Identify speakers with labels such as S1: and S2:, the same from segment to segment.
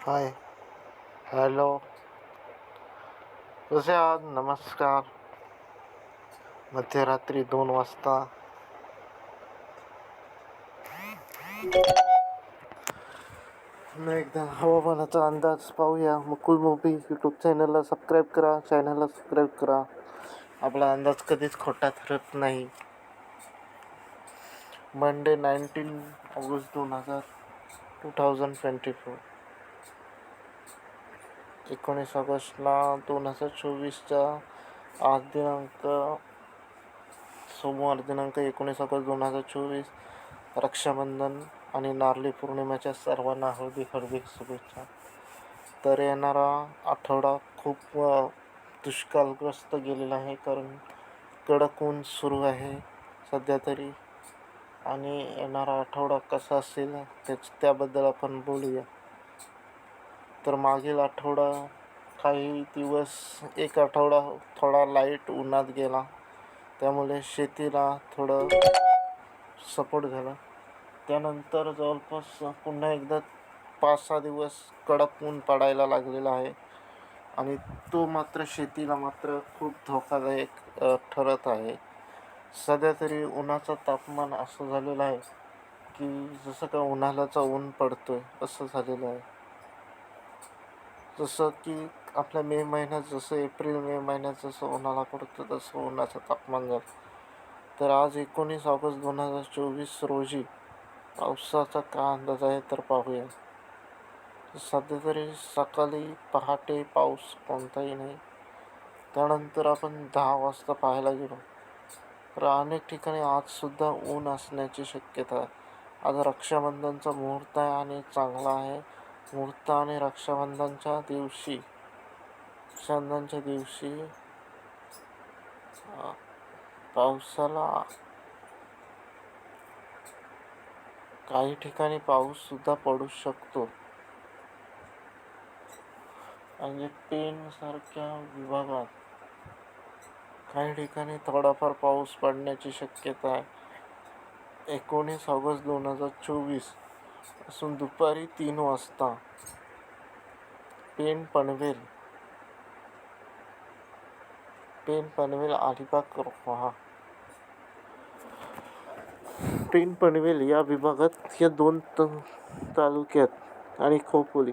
S1: हाय. Hello. कसे आहात? नमस्कार. मध्यरात्री 2 वाजता. पुन्हा एकदा हवामानाचा अंदाज पाहूया. मुकुल मूवी यूट्यूब चॅनलला सबस्क्राईब करा. आपला अंदाज कधीच खोटा ठरत नाही. Monday 19 August 2024. 19 ऑगस्टला 2024च्या आज दिनांक सोमवार दिनांक 19 ऑगस्ट 2024. रक्षाबंधन आणि नारळी पौर्णिमेच्या सर्वांना हार्दिक शुभेच्छा. तर येणारा आठवडा खूप दुष्काळग्रस्त गेलेला आहे, कारण कडक ऊन सुरू आहे सध्या तरी. आणि येणारा आठवडा कसा असेल त्याबद्दल आपण बोलूया. तर मागील आठवडा काही दिवस, एक आठवडा थोडा लाईट उन्हात गेला, त्यामुळे शेतीला थोडं सपोर्ट झाला. त्यानंतर जवळपास पुन्हा एकदा 5-6 दिवस कडक ऊन पडायला लागलेला आहे, आणि तो मात्र शेतीला मात्र खूप धोकादायक ठरत आहे. सध्या तरी उन्हाचं तापमान असं झालेलं आहे की जसं का उन्हाळ्याचा ऊन पडतोय असं झालेलं आहे. जसं की आपल्या मे महिन्यात जसं एप्रिल मे महिन्यात जसं उन्हाळा पडतो तसं उन्हाचं तापमान झालं. तर आज 19 ऑगस्ट 2024 रोजी पावसाचा काय अंदाज आहे तर पाहूया. सध्या तरी सकाळी पहाटे पाऊस कोणताही नाही. त्यानंतर आपण 10 वाजता पाहायला गेलो तर अनेक ठिकाणी आजसुद्धा ऊन असण्याची शक्यता आहे. आज रक्षाबंधनचा मुहूर्त आहे आणि चांगला आहे. मुहूर्त आणि रक्षाबंधनच्या दिवशी पावसाला काही ठिकाणी पाऊससुद्धा पडू शकतो. म्हणजे पेण सारख्या विभागात काही ठिकाणी थोडाफार पाऊस पडण्याची शक्यता आहे. 19 ऑगस्ट 2024 पासून दुपारी 3 वाजता पेण पनवेल अलिबाग रोहा. पेण पनवेल या विभागात या 2 तालुक्यात आणि खोपोली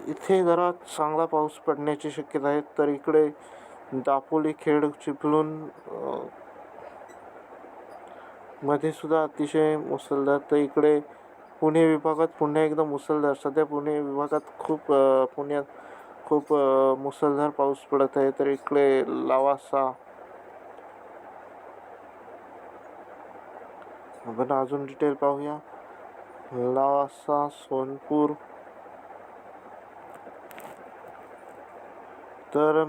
S1: इथे जरा चांगला पाऊस पडण्याची शक्यता आहे. तर इकडे दापोली, खेड, चिपळूण मध्ये सुद्धा अतिशय मुसळधार. तर इकडे पुणे विभागात पुन्हा एकदा मुसळधार. सध्या पुणे विभागात पुण्यात खूप मुसळधार पाऊस पडत आहे. तर इकडे लवासा, आपण अजून डिटेल पाहूया. लवासा, सोनपूर. तर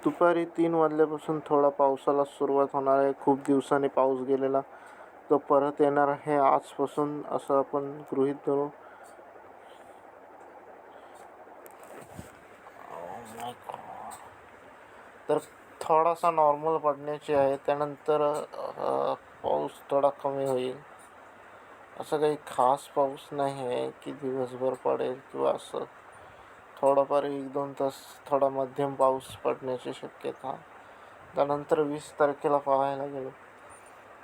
S1: दुपारी 3 वाजल्यापासून थोडा पावसाला सुरुवात होणार आहे. खूप दिवसांनी पाऊस गेलेला तो परत येणार आहे आजपासून, असं आपण गृहीत धरू. तर थोडासा नॉर्मल पडण्याची आहे. त्यानंतर पाऊस थोडा कमी होईल. असं काही खास पाऊस नाही आहे की दिवसभर पडेल किंवा असं. थोडाफार 1-2 तास थोडा मध्यम पाऊस पडण्याची शक्यता. त्यानंतर 20 तारखेला पाहायला गेलो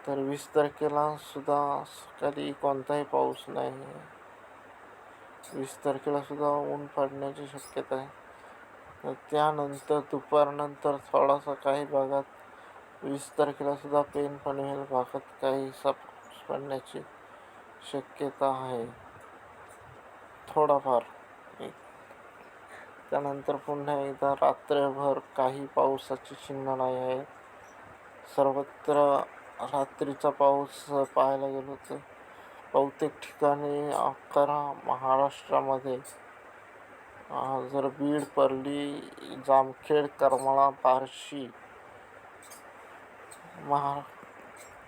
S1: तर 20 तारखेला सुद्धा कधी कोणताही पाऊस नाही आहे. 20 तारखेला सुद्धा ऊन पडण्याची शक्यता आहे. तर त्यानंतर दुपारनंतर थोडासा काही भागात 20 तारखेला सुद्धा पेण पनवेल भागात काहीसा पाऊस पडण्याची शक्यता आहे थोडाफार. त्यानंतर पुन्हा एकदा रात्रभर काही पावसाची चिन्ह नाही आहे. सर्वत्र रात्रीचा पाऊस पाहायला गेलो तर बहुतेक ठिकाणी महाराष्ट्रामध्ये जर बीड, परली, जामखेड, करमाळा, बार्शी,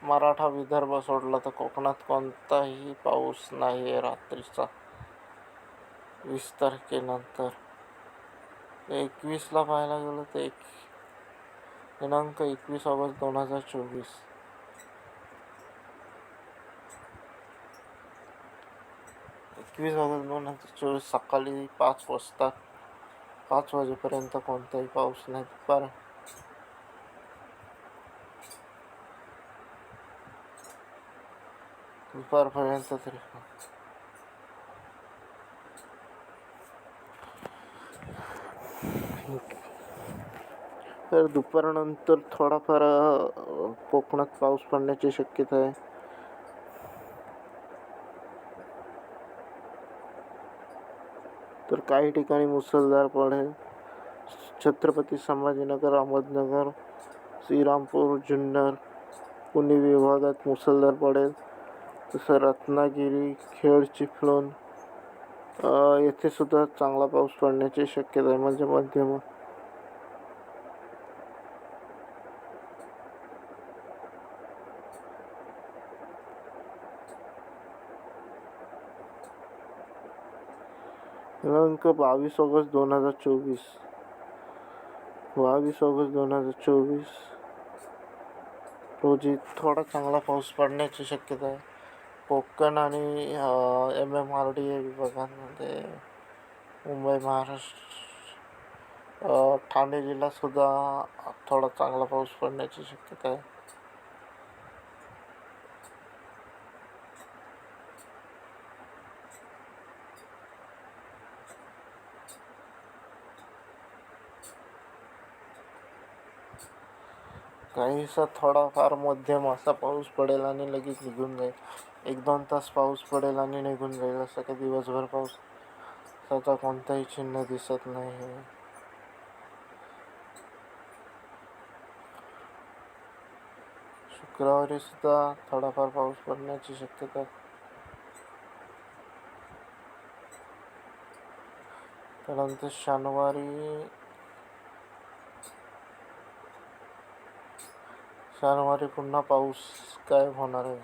S1: मराठा विदर्भ सोडला तर कोकणात कोणताही पाऊस नाही आहे रात्रीचा. 20 तारखेनंतर 21ला पाहायला गेलो तर दिनांक 21 ऑगस्ट 2024 . 21 ऑगस्ट 2024 सकाळी 5 वाजता 5 वाजेपर्यंत कोणताही पाऊस नाही. दुपारपर्यंत तरी तर दुपारनंतर थोडाफार कोकणात पाऊस पडण्याची शक्यता आहे. तर काही ठिकाणी मुसळधार पडेल. छत्रपती संभाजीनगर, अहमदनगर, श्रीरामपूर, जुन्नर, पुणे विभागात मुसळधार पडेल. तसं रत्नागिरी, खेड, चिपळूण येथे सुद्धा चांगला पाऊस पडण्याची शक्यता आहे, म्हणजे मध्यम. दिनांक 22 ऑगस्ट 2024 22 ऑगस्ट 2024 रोजी थोडा चांगला पाऊस पडण्याची शक्यता आहे. कोकण आणि MMRD विभागांमध्ये मुंबई, महाराष्ट्र, ठाणे जिल्ह्यातसुद्धा थोडा चांगला पाऊस पडण्याची शक्यता आहे. काहीसा थोडाफार मध्यम असा पाऊस पडेल आणि लगेच निघून जाईल. 1-2 तास पाऊस पडेल आणि निघून जाईल. असं काही दिवसभर पावसाचा कोणताही चिन्ह दिसत नाही. शुक्रवारी सुद्धा थोडाफार पाऊस पडण्याची शक्यता आहे. त्यानंतर शनिवारी पुन्हा पाऊस गायब होणार आहे.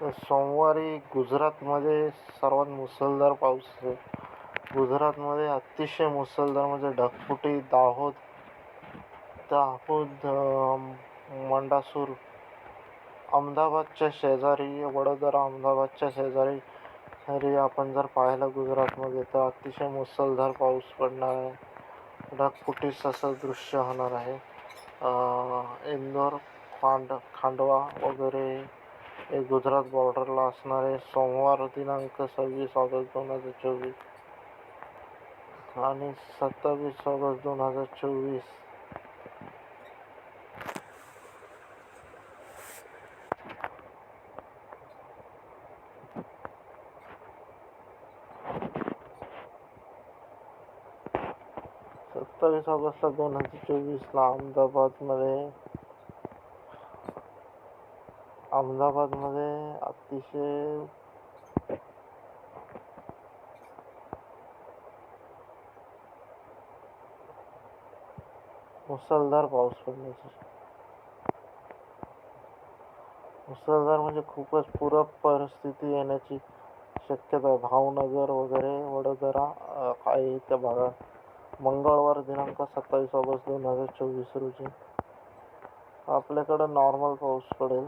S1: तर सोमवारी गुजरातमध्ये सर्वात मुसळधार पाऊस आहे. गुजरातमध्ये अतिशय मुसळधार म्हणजे ढगफुटी. दाहोद, मंडासूर, अहमदाबादच्या शेजारी, वडोदरा अहमदाबादच्या शेजारी आपण जर पाहिलं गुजरातमध्ये, तर अतिशय मुसळधार पाऊस पडणार आहे. ढगफुटीचं असं दृश्य होणार आहे. इंदोर, खांडवा वगैरे हे गुजरात बॉर्डरला असणारे. सोमवार दिनांक 26 ऑगस्ट 2024 आणि 27 ऑगस्ट 2024 27 ऑगस्टला 2024ला अहमदाबादमध्ये अतिशय मुसळधार पाऊस पडण्याची, मुसळधार म्हणजे खूपच पूर परिस्थिती येण्याची शक्यता आहे. भावनगर वगैरे, वडोदरा काही त्या भागात मंगळवार दिनांक 27 ऑगस्ट 2024 रोजी आपल्याकडं नॉर्मल पाऊस पडेल.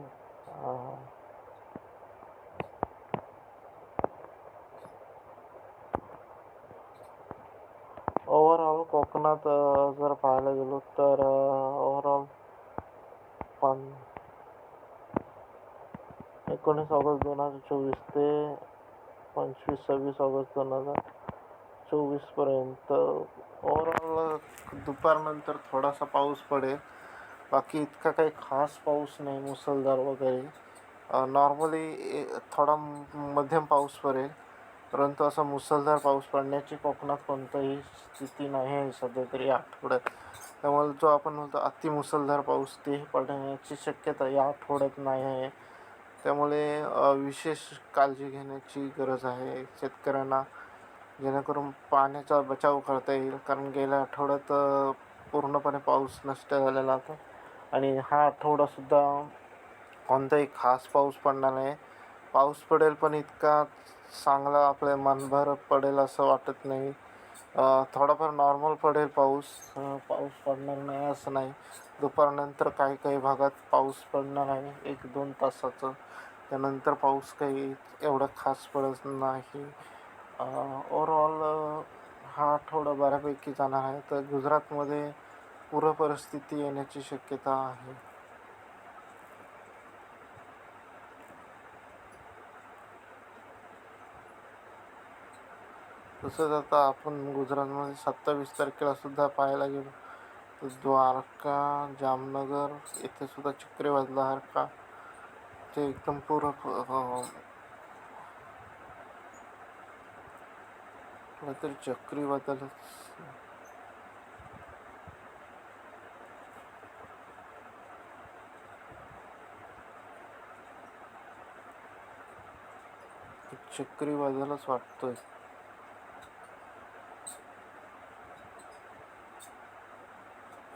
S1: ओव्हरऑल कोकणात जर पाहायला गेलो तर ओव्हरऑल 19 ऑगस्ट 2024 ते 25-26 ऑगस्ट 2024 पर्यंत ओव्हरऑल दुपारनंतर थोडासा पाऊस पडेल. बाकी इतका काही खास पाऊस नाही, मुसळधार वगैरे. नॉर्मली थोडा मध्यम पाऊस पडेल. परंतु असा मुसळधार पाऊस पडण्याची कोकणात कोणताही स्थिती नाही आहे सध्या तरी या आठवड्यात. त्यामुळे जो आपण म्हणतो अतिमुसळधार पाऊस ते पडण्याची शक्यता या आठवड्यात नाही आहे. त्यामुळे विशेष काळजी घेण्याची गरज आहे शेतकऱ्यांना, जेणेकरून पाण्याचा बचाव करता येईल. कारण गेल्या आठवड्यात पूर्णपणे पाऊस नष्ट झालेला होता आणि हा आठवडासुद्धा कोणताही खास पाऊस पडणार नाही. पाऊस पडेल पण इतका चांगला आपल्या मनभर पडेल असं वाटत नाही. थोडाफार नॉर्मल पडेल पाऊस, पाऊस पडणार नाही असं नाही. दुपारनंतर काही काही भागात पाऊस पडणार आहे 1-2 तासाचं. त्यानंतर पाऊस काही एवढा खास पडत नाही. ओव्हरऑल हा आठवडा बऱ्यापैकी जाणार आहे. तर गुजरातमध्ये पूर परिस्थिती येण्याची शक्यता आहे. तसंच आता आपण गुजरातमध्ये 27 तारखेला सुद्धा पाहायला गेलो तर द्वारका, जामनगर येथे सुद्धा चक्रीवादळासारखा ते एकदम पूर्ण काहीतरी चक्रीवादळच चक्रीवादळच वाटतोय.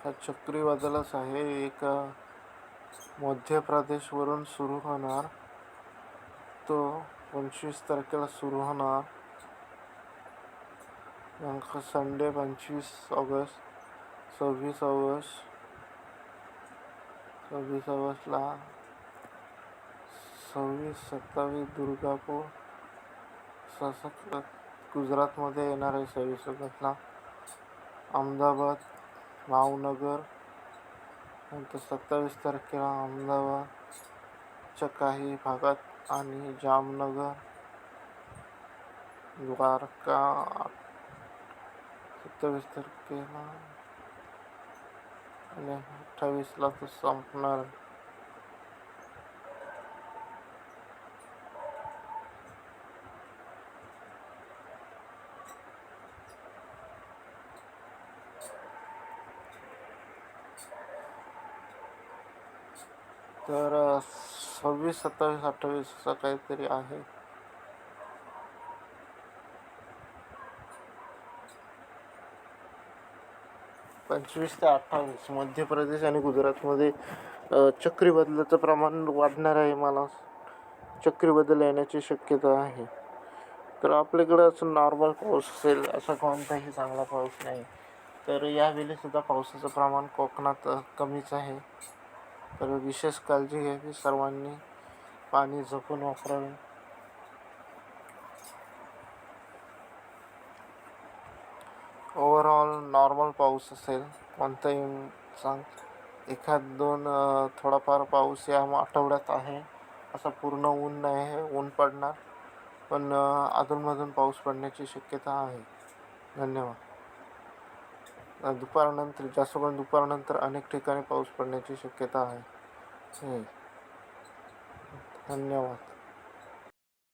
S1: हा चक्रीवादळच आहे. एक मध्य प्रदेशवरून सुरू होणार, तो 25 तारखेला सुरू होणार. संडे 25 ऑगस्ट, 26 ऑगस्ट, 26 ऑगस्टला 26-27 दुर्गापूर गुजरातमध्ये येणार आहे. 26 ऑगस्टला अहमदाबाद, भावनगर, नंतर 27 तारखेला अहमदाबादच्या काही भागात आणि जामनगर, द्वारका 27 तारखेला आणि 28ला तो संपणार. तर 26, 27, 28 असं काहीतरी आहे. पंचवीस ते 28 मध्य प्रदेश आणि गुजरातमध्ये चक्रीवादळाचं प्रमाण वाढणार आहे. मला चक्रीवादळ येण्याची शक्यता आहे. तर आपल्याकडं असं नॉर्मल पाऊस असेल, असा कोणताही चांगला पाऊस नाही. तर यावेळीसुद्धा पावसाचं प्रमाण कोकणात कमीच आहे. तर विशेष काळजी घ्यावी सर्वांनी, पाणी जपून वापरावे. ओव्हरऑल नॉर्मल पाऊस असेल, कोणताही एखाद दोन थोडाफार पाऊस या आठवड्यात आहे. असा पूर्ण ऊन नाही आहे, ऊन पडणार पण अधूनमधून पाऊस पडण्याची शक्यता आहे. धन्यवाद. दुपारनंतर जास्त करून दुपारनंतर अनेक ठिकाणी पाऊस पडण्याची शक्यता आहे. धन्यवाद.